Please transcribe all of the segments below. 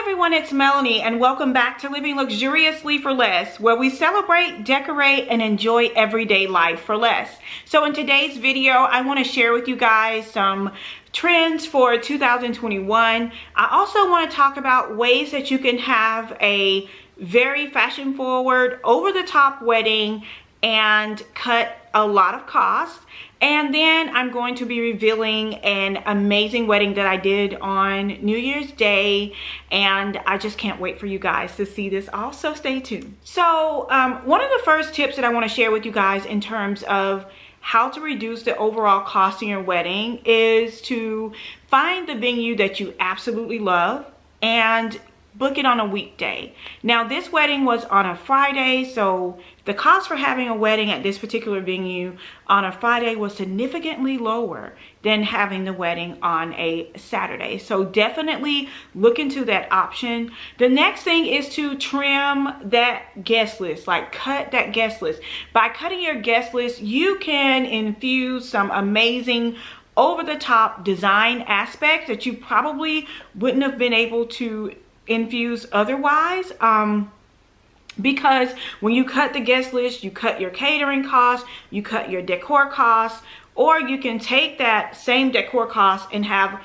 everyone, it's Melanie and welcome back to Living Luxuriously for Less, where we celebrate, decorate, and enjoy everyday life for less. So in today's video, I want to share with you guys some trends for 2021. I also want to talk about ways that you can have a very fashion forward, over the top wedding and cut a lot of cost. And then I'm going to be revealing an amazing wedding that I did on New Year's Day, and I just can't wait for you guys to see this all, so stay tuned. So one of the first tips that I want to share with you guys in terms of how to reduce the overall cost in your wedding is to find the venue that you absolutely love and book it on a weekday. Now this wedding was on a Friday, so the cost for having a wedding at this particular venue on a Friday was significantly lower than having the wedding on a Saturday. So definitely look into that option. The next thing is to trim that guest list, like cut that guest list. By cutting your guest list, you can infuse some amazing over-the-top design aspects that you probably wouldn't have been able to infuse otherwise, because when you cut the guest list, you cut your catering costs, you cut your decor costs, or you can take that same decor cost and have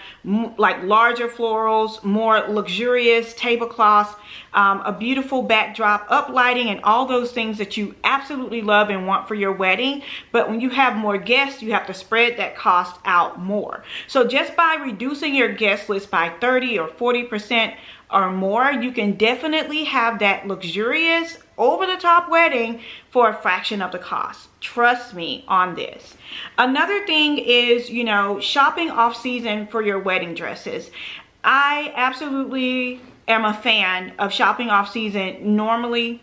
like larger florals, more luxurious tablecloths, a beautiful backdrop, up lighting, and all those things that you absolutely love and want for your wedding. But when you have more guests, you have to spread that cost out more. So just by reducing your guest list by 30 or 40% or more, you can definitely have that luxurious over-the-top wedding for a fraction of the cost. Trust me on this. Another thing is, you know, shopping off season for your wedding dresses. I absolutely am a fan of shopping off season. Normally,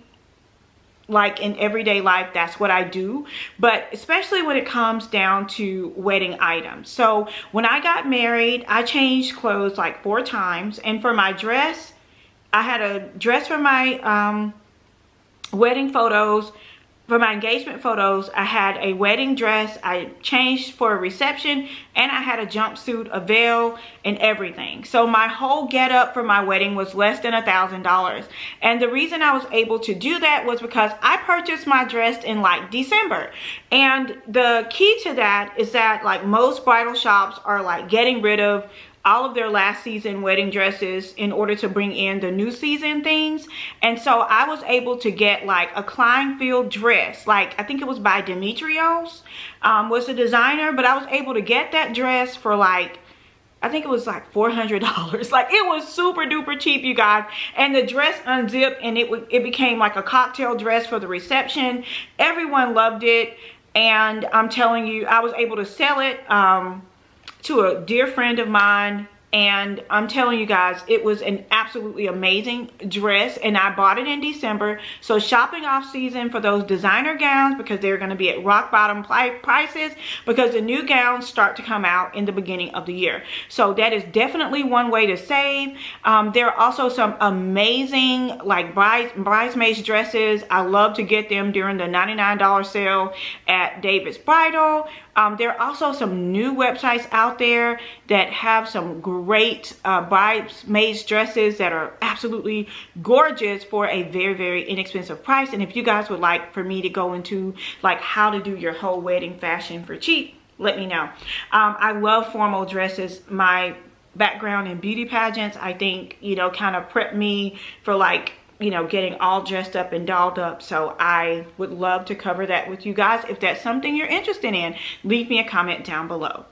like in everyday life, that's what I do, but especially when it comes down to wedding items. So when I got married, I changed clothes like 4 times, and for my dress, I had a dress for my wedding photos. For my engagement photos, I had a wedding dress, I changed for a reception, and I had a jumpsuit, a veil, and everything. So my whole getup for my wedding was less than $1,000. And the reason I was able to do that was because I purchased my dress in like December. And the key to that is that like most bridal shops are like getting rid of all of their last season wedding dresses in order to bring in the new season things. And so I was able to get like a Kleinfeld dress, like I think it was by Demetrios, was the designer, but I was able to get that dress for like, I think it was like $400. Like it was super duper cheap, you guys. And the dress unzipped and it became like a cocktail dress for the reception. Everyone loved it. And I'm telling you, I was able to sell it to a dear friend of mine, and I'm telling you guys, it was an absolutely amazing dress, and I bought it in December. So shopping off season for those designer gowns, because they're going to be at rock bottom prices, because the new gowns start to come out in the beginning of the year. So that is definitely one way to save. There are also some amazing like bridesmaids dresses. I love to get them during the $99 sale at David's Bridal. There are also some new websites out there that have some great bridesmaids dresses that are absolutely gorgeous for a very, very inexpensive price. And if you guys would like for me to go into like how to do your whole wedding fashion for cheap, let me know. I love formal dresses. My background in beauty pageants, I think, you know, kind of prepped me for like, you know, getting all dressed up and dolled up. So I would love to cover that with you guys. If that's something you're interested in, leave me a comment down below.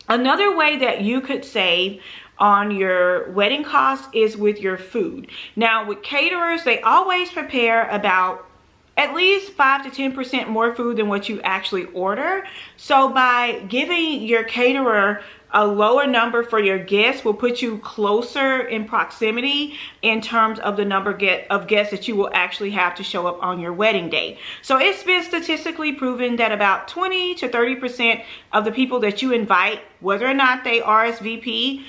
Another way that you could save on your wedding costs is with your food. Now with caterers, they always prepare about at least 5 to 10% more food than what you actually order. So by giving your caterer a lower number for your guests will put you closer in proximity in terms of the number of guests that you will actually have to show up on your wedding day. So it's been statistically proven that about 20 to 30% of the people that you invite, whether or not they RSVP,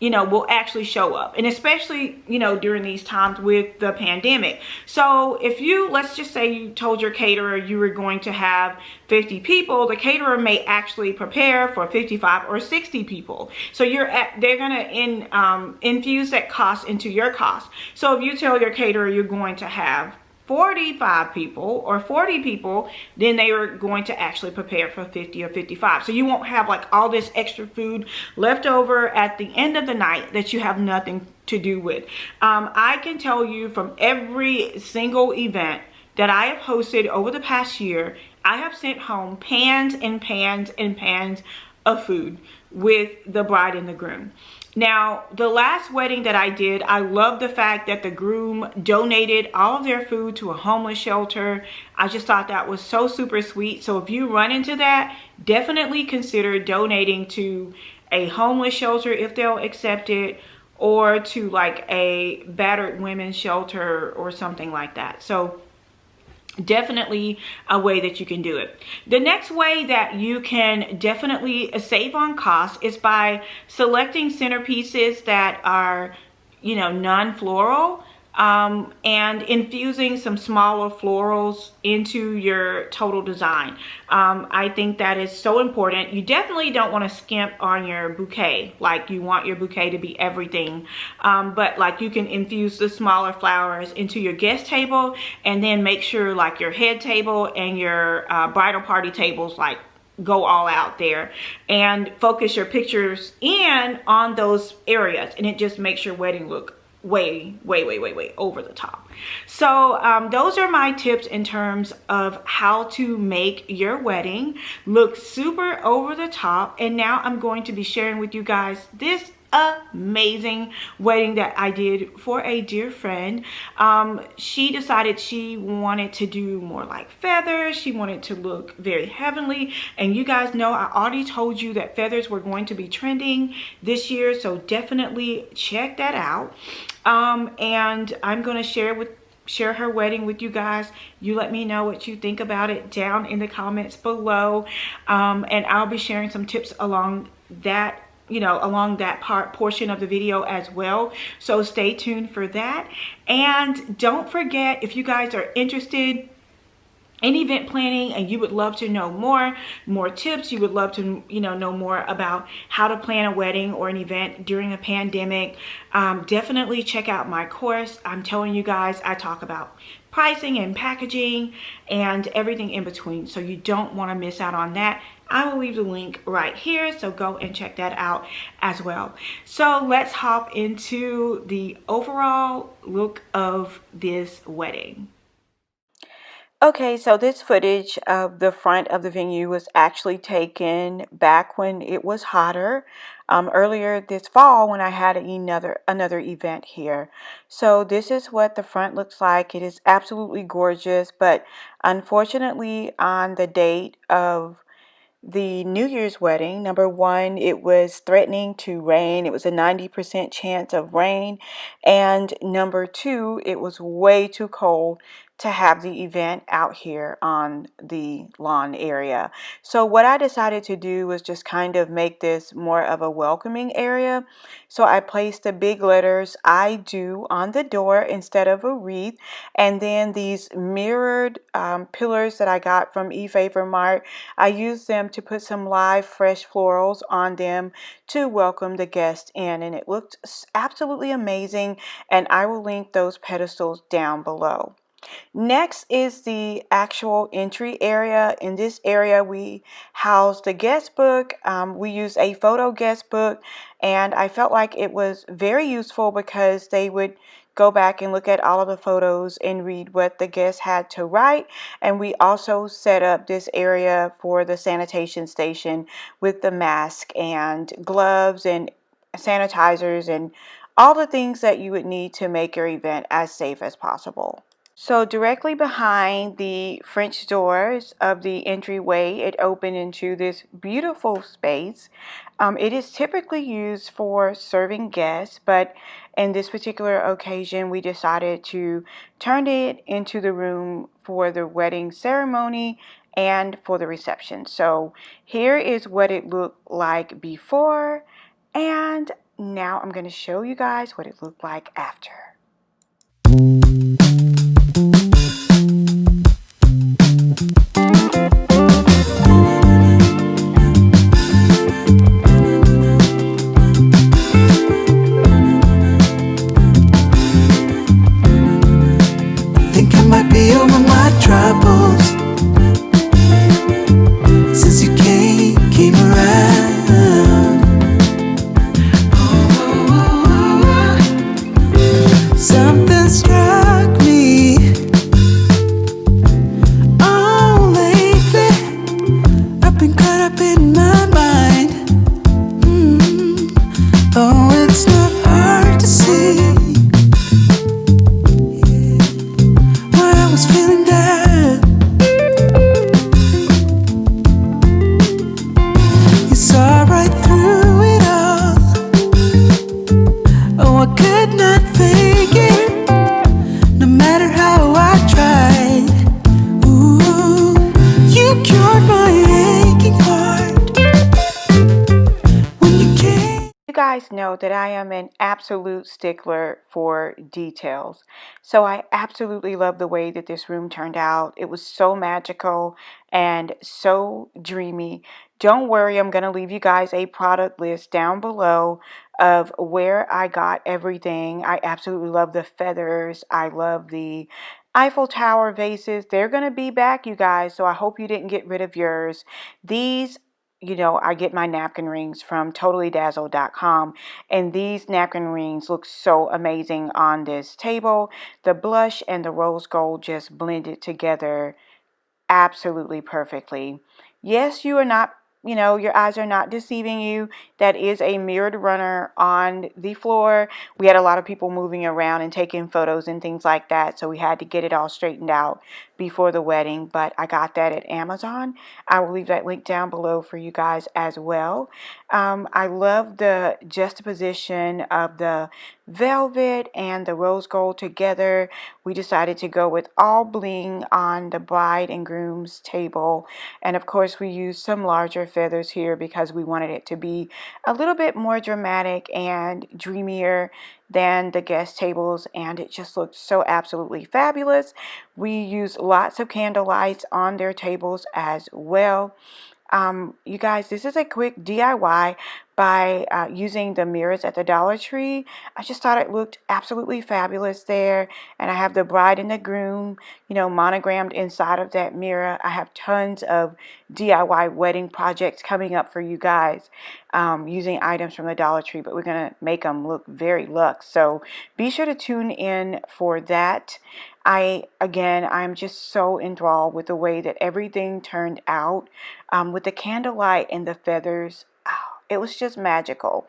will actually show up, and especially during these times with the pandemic. So if let's just say you told your caterer you were going to have 50 people, the caterer may actually prepare for 55 or 60 people. So they're going to infuse that cost into your cost. So if you tell your caterer you're going to have 45 people or 40 people, then they are going to actually prepare for 50 or 55. So you won't have like all this extra food left over at the end of the night that you have nothing to do with. I can tell you from every single event that I have hosted over the past year, I have sent home pans and pans and pans of food with the bride and the groom. Now, the last wedding that I did, I love the fact that the groom donated all of their food to a homeless shelter. I just thought that was so super sweet. So if you run into that, definitely consider donating to a homeless shelter if they'll accept it, or to like a battered women's shelter or something like that. So definitely a way that you can do it. The next way that you can definitely save on cost is by selecting centerpieces that are non-floral, and infusing some smaller florals into your total design. I think that is so important. You definitely don't want to skimp on your bouquet. Like, you want your bouquet to be everything, but like you can infuse the smaller flowers into your guest table, and then make sure like your head table and your bridal party tables like go all out there, and focus your pictures in on those areas, and it just makes your wedding look way over the top. So those are my tips in terms of how to make your wedding look super over the top. And now I'm going to be sharing with you guys this amazing wedding that I did for a dear friend. She decided she wanted to do more like feathers. She wanted to look very heavenly, and you guys know I already told you that feathers were going to be trending this year, so definitely check that out. And I'm going to share her wedding with you guys. You let me know what you think about it down in the comments below, and I'll be sharing some tips along that portion of the video as well. So stay tuned for that. And don't forget, if you guys are interested in event planning and you would love to know more tips, you would love to know more about how to plan a wedding or an event during a pandemic, definitely check out my course. I'm telling you guys, I talk about pricing and packaging and everything in between, so you don't want to miss out on that. I will leave the link right here, so go and check that out as well. So let's hop into the overall look of this wedding. Okay, so this footage of the front of the venue was actually taken back when it was hotter, earlier this fall when I had another event here. So this is what the front looks like. It is absolutely gorgeous, but unfortunately on the date of the New Year's wedding, number one, it was threatening to rain. It was a 90% chance of rain. And number two, it was way too cold to have the event out here on the lawn area. So what I decided to do was just kind of make this more of a welcoming area. So I placed the big letters "I do" on the door instead of a wreath. And then these mirrored pillars that I got from eFavor Mart, I used them to put some live fresh florals on them to welcome the guests in, and it looked absolutely amazing, and I will link those pedestals down below. Next is the actual entry area. In this area we house the guest book. We use a photo guest book, and I felt like it was very useful because they would go back and look at all of the photos and read what the guests had to write. And we also set up this area for the sanitation station with the mask and gloves and sanitizers and all the things that you would need to make your event as safe as possible. So directly behind the French doors of the entryway, it opened into this beautiful space. It is typically used for serving guests, but in this particular occasion, we decided to turn it into the room for the wedding ceremony and for the reception. So here is what it looked like before and now I'm going to show you guys what it looked like after. Think I might be over my troubles since you came around. Something struck me. Oh, lately I've been caught up in my mind. Oh, it's not hard to see why I was feeling down. You saw right through it all. Oh, I could not fake it, no matter how I tried. Ooh, you cured my aching heart when you came. You guys know that I am an absolute stickler for details. So I absolutely love the way that this room turned out. It was so magical and so dreamy. Don't worry, I'm going to leave you guys a product list down below of where I got everything. I absolutely love the feathers. I love the Eiffel Tower vases. They're going to be back, you guys, so I hope you didn't get rid of yours. These, you know, I get my napkin rings from totallydazzled.com, and these napkin rings look so amazing on this table. The blush and the rose gold just blended together absolutely perfectly. Yes, you are not, you know, your eyes are not deceiving you. That is a mirrored runner on the floor. We had a lot of people moving around and taking photos and things like that, so we had to get it all straightened out before the wedding, but I got that at Amazon. I will leave that link down below for you guys as well. I love the juxtaposition of the velvet and the rose gold together. We decided to go with all bling on the bride and groom's table, and of course we used some larger feathers here because we wanted it to be a little bit more dramatic and dreamier than the guest tables, and it just looked so absolutely fabulous. We used lots of candle lights on their tables as well. You guys, this is a quick DIY by using the mirrors at the Dollar Tree. I just thought it looked absolutely fabulous there. And I have the bride and the groom, you know, monogrammed inside of that mirror. I have tons of DIY wedding projects coming up for you guys using items from the Dollar Tree, but we're going to make them look very luxe. So be sure to tune in for that. I'm just so enthralled with the way that everything turned out with the candlelight and the feathers. Oh, it was just magical.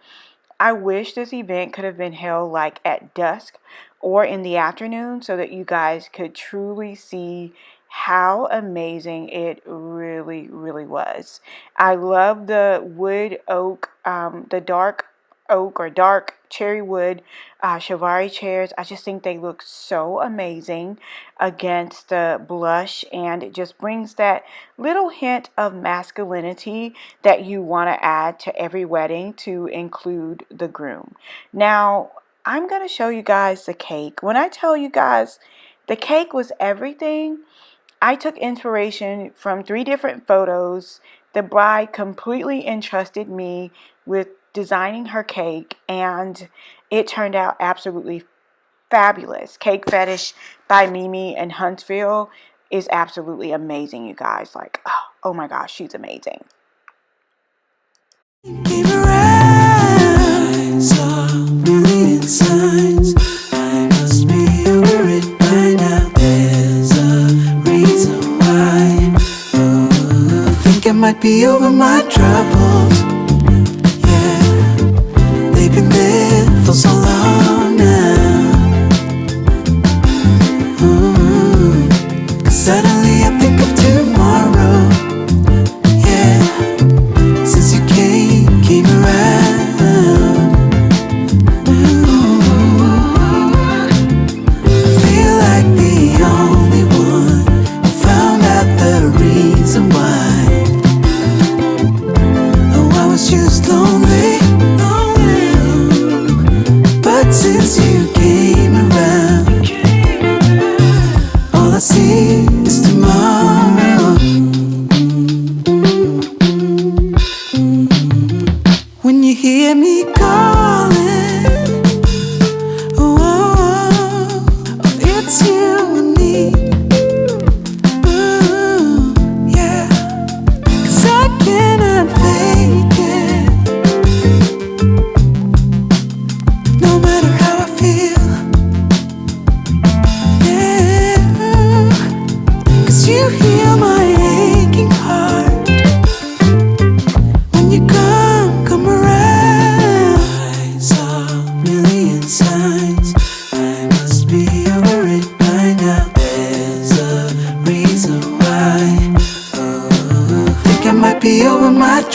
I wish this event could have been held like at dusk or in the afternoon so that you guys could truly see how amazing it really, really was. I love the wood oak, the dark oak or dark cherry wood Chiavari chairs. I just think they look so amazing against the blush, and it just brings that little hint of masculinity that you want to add to every wedding to include the groom. Now, I'm going to show you guys the cake. When I tell you guys the cake was everything, I took inspiration from 3 different photos. The bride completely entrusted me with designing her cake, and it turned out absolutely fabulous. Cake Fetish by Mimi and Huntsville is absolutely amazing, you guys. Like, oh my gosh, she's amazing. Came around, saw million signs. I must be over it by now. There's a reason why. Oh, I think I might be over my troubles. Yeah, they've been there for so long now. Ooh, 'cause suddenly I think of tomorrow. Yeah, since you came around. Ooh, I feel like the only one who found out the reason why. Oh, I was just lonely, lonely.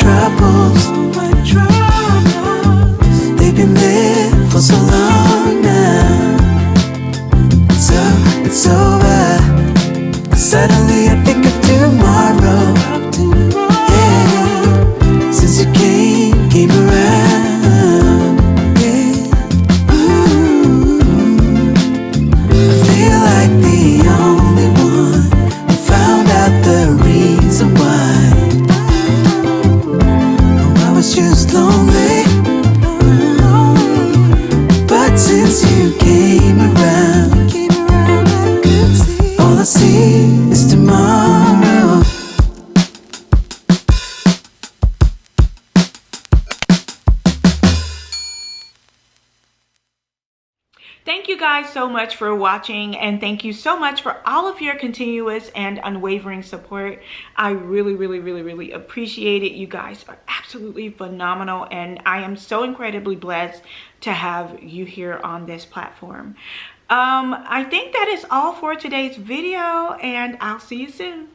troubles. They've been there for so long now. It's over. Suddenly I think of tomorrow. Yeah, since you came around. Yeah, I feel like the only one who found out the reason why. Oh, I was just lonely. But since you came around, all I see is tomorrow. Thank you guys so much for watching, and thank you so much for all of your continuous and unwavering support. I really appreciate it. You guys are absolutely phenomenal, and I am so incredibly blessed to have you here on this platform. I think that is all for today's video, and I'll see you soon.